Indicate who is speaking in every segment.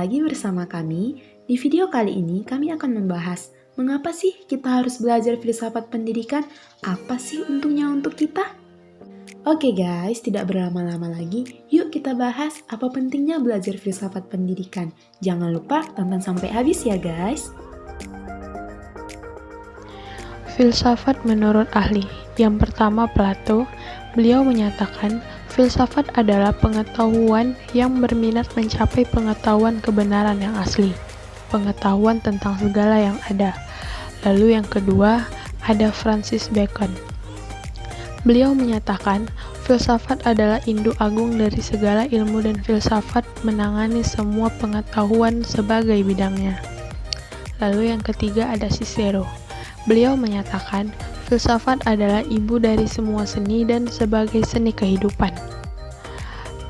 Speaker 1: lagi bersama kami. Di video kali ini kami akan membahas mengapa sih kita harus belajar filsafat pendidikan? Apa sih untungnya untuk kita? Oke guys, tidak berlama-lama lagi, yuk kita bahas apa pentingnya belajar filsafat pendidikan. Jangan lupa tonton sampai habis ya guys.
Speaker 2: Filsafat menurut ahli. Yang pertama Plato, beliau menyatakan filsafat adalah pengetahuan yang berminat mencapai pengetahuan kebenaran yang asli, pengetahuan tentang segala yang ada. Lalu yang kedua ada Francis Bacon. Beliau menyatakan filsafat adalah induk agung dari segala ilmu dan filsafat menangani semua pengetahuan sebagai bidangnya. Lalu yang ketiga ada Cicero. Beliau menyatakan filsafat adalah ibu dari semua seni dan sebagai seni kehidupan.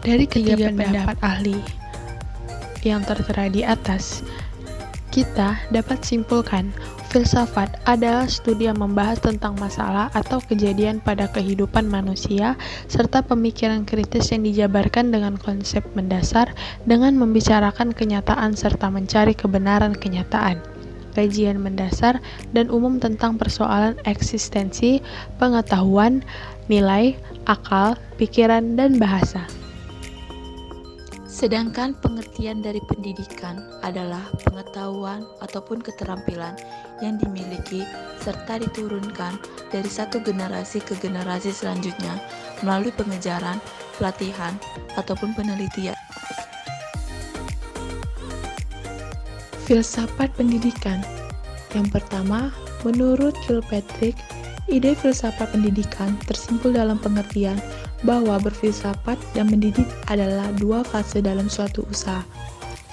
Speaker 2: Dari ketiga pendapat ahli yang tertera di atas, kita dapat simpulkan filsafat adalah studi yang membahas tentang masalah atau kejadian pada kehidupan manusia serta pemikiran kritis yang dijabarkan dengan konsep mendasar dengan membicarakan kenyataan serta mencari kebenaran kenyataan. Kajian mendasar dan umum tentang persoalan eksistensi, pengetahuan, nilai, akal, pikiran, dan bahasa.
Speaker 3: Sedangkan pengertian dari pendidikan adalah pengetahuan ataupun keterampilan yang dimiliki serta diturunkan dari satu generasi ke generasi selanjutnya melalui pengejaran, pelatihan, ataupun penelitian.
Speaker 2: Filsafat pendidikan. Yang pertama, menurut Kilpatrick, ide filsafat pendidikan tersimpul dalam pengertian bahwa berfilsafat dan mendidik adalah dua fase dalam suatu usaha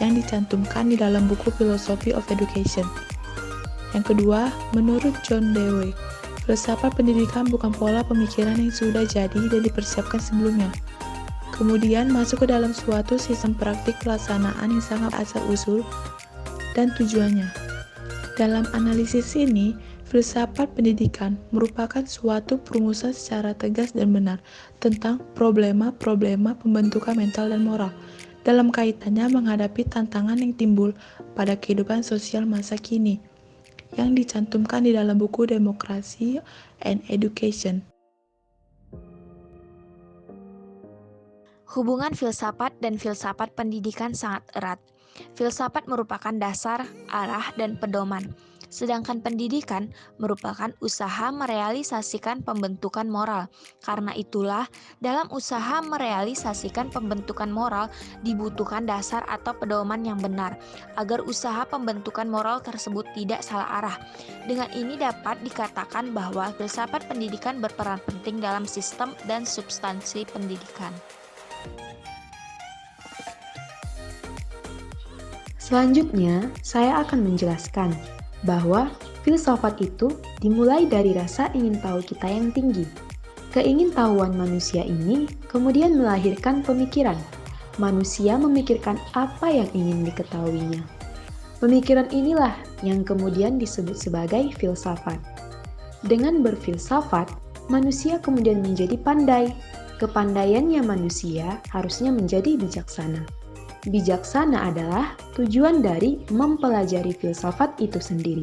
Speaker 2: yang dicantumkan di dalam buku Philosophy of Education. Yang kedua, menurut John Dewey, filsafat pendidikan bukan pola pemikiran yang sudah jadi dan dipersiapkan sebelumnya. Kemudian masuk ke dalam suatu sistem praktik pelaksanaan yang sangat asal-usul dan tujuannya. Dalam analisis ini, filsafat pendidikan merupakan suatu perumusan secara tegas dan benar tentang problema-problema pembentukan mental dan moral dalam kaitannya menghadapi tantangan yang timbul pada kehidupan sosial masa kini yang dicantumkan di dalam buku Democracy and Education.
Speaker 4: Hubungan filsafat dan filsafat pendidikan sangat erat. Filsafat merupakan dasar, arah, dan pedoman, sedangkan pendidikan merupakan usaha merealisasikan pembentukan moral. Karena itulah, dalam usaha merealisasikan pembentukan moral dibutuhkan dasar atau pedoman yang benar, agar usaha pembentukan moral tersebut tidak salah arah. Dengan ini dapat dikatakan bahwa filsafat pendidikan berperan penting dalam sistem dan substansi pendidikan.
Speaker 1: Selanjutnya, saya akan menjelaskan bahwa filsafat itu dimulai dari rasa ingin tahu kita yang tinggi. Keingintahuan manusia ini kemudian melahirkan pemikiran. Manusia memikirkan apa yang ingin diketahuinya. Pemikiran inilah yang kemudian disebut sebagai filsafat. Dengan berfilsafat, manusia kemudian menjadi pandai. Kepandaiannya manusia harusnya menjadi bijaksana. Bijaksana adalah tujuan dari mempelajari filsafat itu sendiri.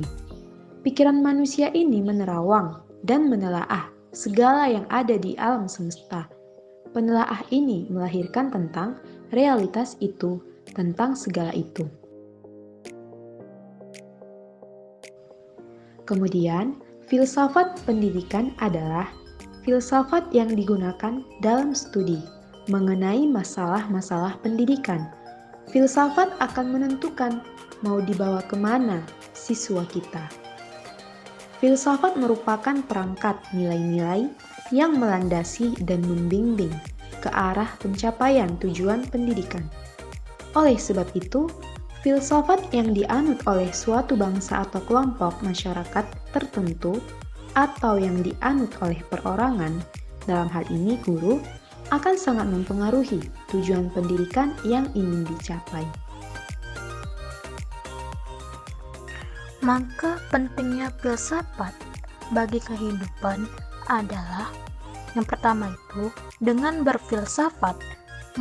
Speaker 1: Pikiran manusia ini menerawang dan menelaah segala yang ada di alam semesta. Penelaah ini melahirkan tentang realitas itu, tentang segala itu. Kemudian, filsafat pendidikan adalah filsafat yang digunakan dalam studi mengenai masalah-masalah pendidikan. Filsafat akan menentukan mau dibawa kemana siswa kita. Filsafat merupakan perangkat nilai-nilai yang melandasi dan membimbing ke arah pencapaian tujuan pendidikan. Oleh sebab itu, filsafat yang dianut oleh suatu bangsa atau kelompok masyarakat tertentu atau yang dianut oleh perorangan, dalam hal ini guru, akan sangat mempengaruhi tujuan pendidikan yang ingin dicapai.
Speaker 5: Maka pentingnya filsafat bagi kehidupan adalah yang pertama itu, dengan berfilsafat,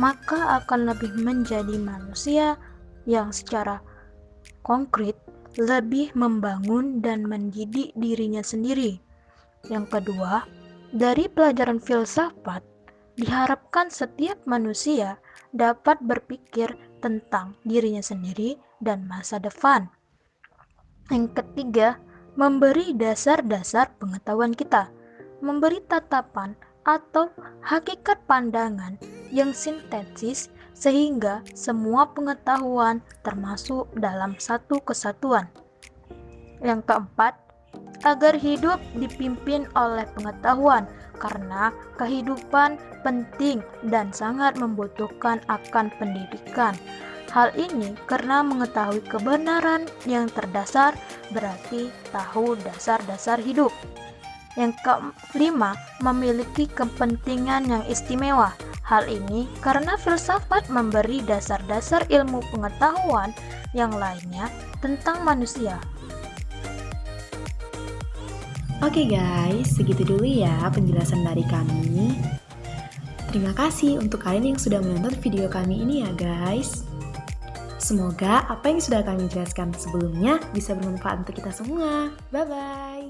Speaker 5: maka akan lebih menjadi manusia yang secara konkret lebih membangun dan mendidik dirinya sendiri. Yang kedua, dari pelajaran filsafat, diharapkan setiap manusia dapat berpikir tentang dirinya sendiri dan masa depan. Yang ketiga, memberi dasar-dasar pengetahuan kita, memberi tatapan atau hakikat pandangan yang sintetis sehingga semua pengetahuan termasuk dalam satu kesatuan. Yang keempat, agar hidup dipimpin oleh pengetahuan karena kehidupan penting dan sangat membutuhkan akan pendidikan. Hal ini karena mengetahui kebenaran yang terdasar berarti tahu dasar-dasar hidup. Yang kelima, memiliki kepentingan yang istimewa. Hal ini karena filsafat memberi dasar-dasar ilmu pengetahuan yang lainnya tentang manusia.
Speaker 1: Oke guys, segitu dulu ya penjelasan dari kami. Terima kasih untuk kalian yang sudah menonton video kami ini ya guys. Semoga apa yang sudah kami jelaskan sebelumnya bisa bermanfaat untuk kita semua. Bye-bye.